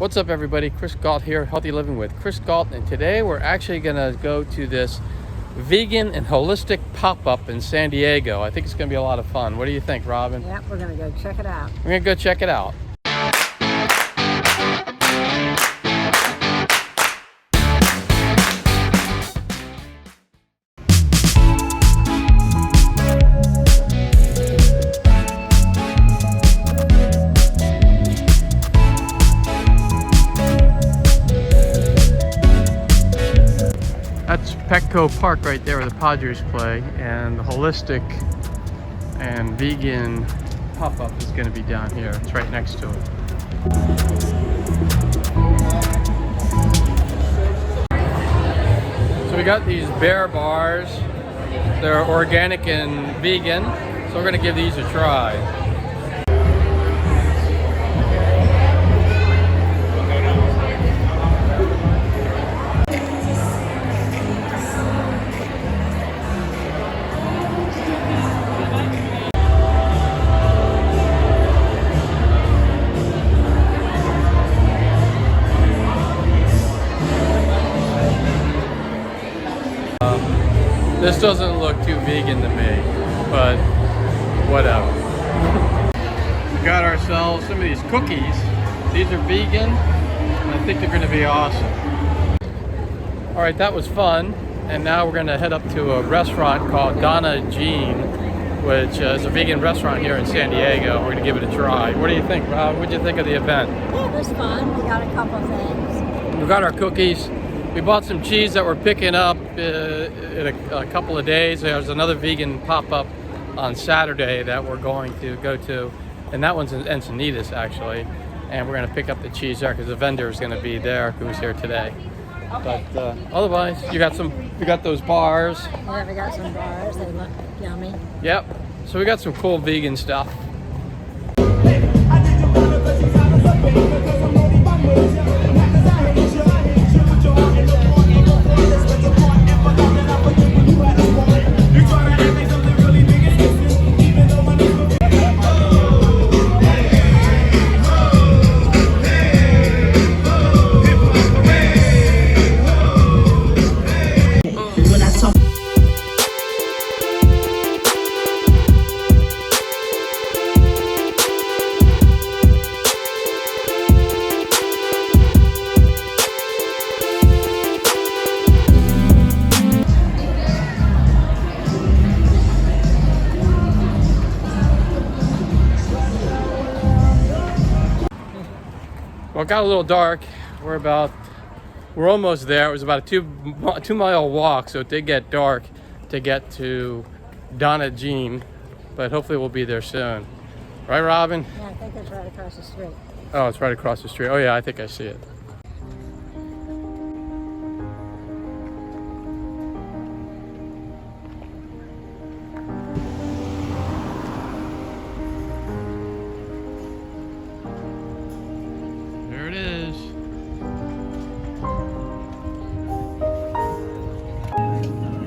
What's up everybody, Chris Gault here, Healthy Living with Chris Gault, and today we're actually gonna go to this vegan and holistic pop-up in San Diego. I think it's gonna be a lot of fun. What do you think, Robin? Yeah, we're gonna go check it out. We're gonna go check it out. That's Petco Park right there where the Padres play, and the holistic and vegan pop-up is going to be down here. It's right next to it. So we got these bear bars. They're organic and vegan, so we're going to give these a try. This doesn't look too vegan to me, but whatever. We got ourselves some of these cookies. These are vegan, and I think they're going to be awesome. All right, that was fun, and now we're going to head up to a restaurant called Donna, which is a vegan restaurant here in San Diego. We're going to give it a try. What do you think, Rob? What did you think of the event? Yeah, it was fun. We got a couple things. We got our cookies. We bought some cheese that we're picking up in a couple of days. There's another vegan pop-up on Saturday that we're going to go to, and that one's in Encinitas actually. And we're going to pick up the cheese there because the vendor is going to be there who's here today. But otherwise, we got those bars. Yeah, we got some bars. They look yummy. Yep. So we got some cool vegan stuff. Well, it got a little dark. We're almost there. It was about a two-mile walk, so it did get dark to get to Donna, but hopefully we'll be there soon. Right, Robin? Yeah, I think it's right across the street. Oh, it's right across the street. Oh yeah, I think I see it. There it is.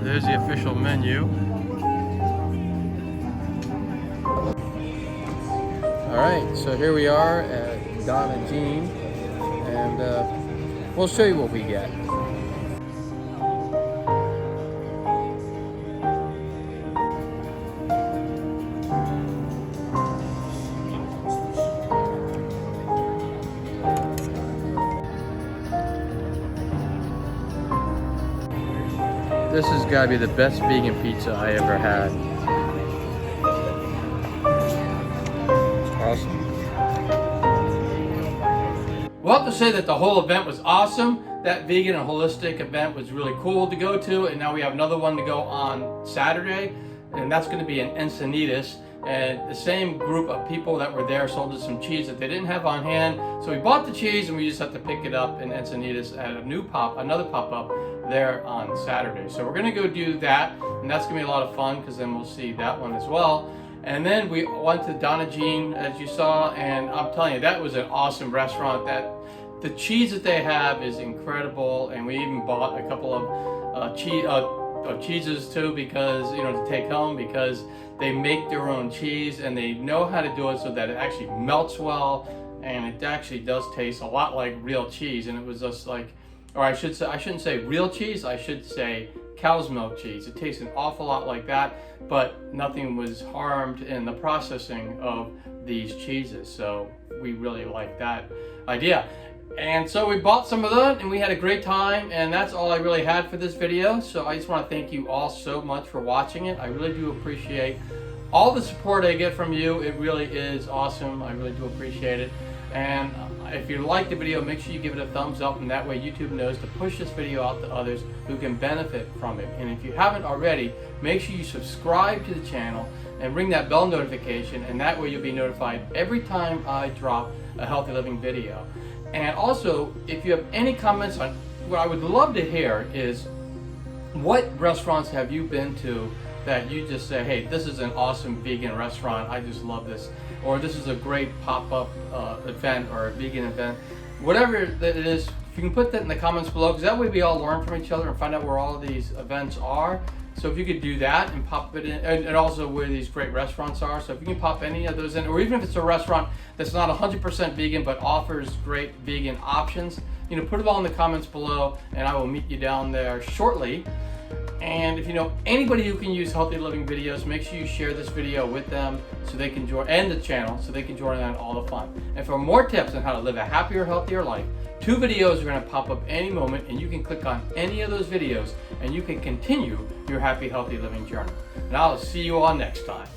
There's the official menu. All right, so here we are at Donna, and we'll show you what we get. This has got to be the best vegan pizza I ever had. Awesome. We'll have to say that the whole event was awesome. That vegan and holistic event was really cool to go to, and now we have another one to go on Saturday, and that's going to be in Encinitas. And the same group of people that were there sold us some cheese that they didn't have on hand. So we bought the cheese and we just have to pick it up in Encinitas at another pop-up there on Saturday. So we're gonna go do that, and that's gonna be a lot of fun because then we'll see that one as well. And then we went to Donna, as you saw, and I'm telling you, that was an awesome restaurant. The cheese that they have is incredible, and we even bought a couple of cheeses too, because to take home, because they make their own cheese and they know how to do it so that it actually melts well and it actually does taste a lot like real cheese. And it was just like, or I shouldn't say real cheese, I should say cow's milk cheese. It tastes an awful lot like that, but nothing was harmed in the processing of these cheeses. So we really like that idea. And so we bought some of that and we had a great time, and that's all I really had for this video. So I just want to thank you all so much for watching it. I really do appreciate all the support I get from you. It really is awesome. I really do appreciate it. And if you like the video, make sure you give it a thumbs up, and that way YouTube knows to push this video out to others who can benefit from it. And if you haven't already, make sure you subscribe to the channel and ring that bell notification, and that way you'll be notified every time I drop a healthy living video. And also, if you have any comments on what I would love to hear is, what restaurants have you been to that you just say, hey, this is an awesome vegan restaurant, I just love this, or this is a great pop-up event or a vegan event, whatever that it is. If you can put that in the comments below, because that way we all learn from each other and find out where all these events are. So if you could do that and pop it in, and also where these great restaurants are. So if you can pop any of those in, or even if it's a restaurant that's not 100% vegan but offers great vegan options, you know, put it all in the comments below, and I will meet you down there shortly. And if you know anybody who can use healthy living videos, make sure you share this video with them so they can join, and the channel, so they can join in on all the fun. And for more tips on how to live a happier, healthier life, 2 videos are going to pop up any moment, and you can click on any of those videos and you can continue your happy, healthy living journey. And I'll see you all next time.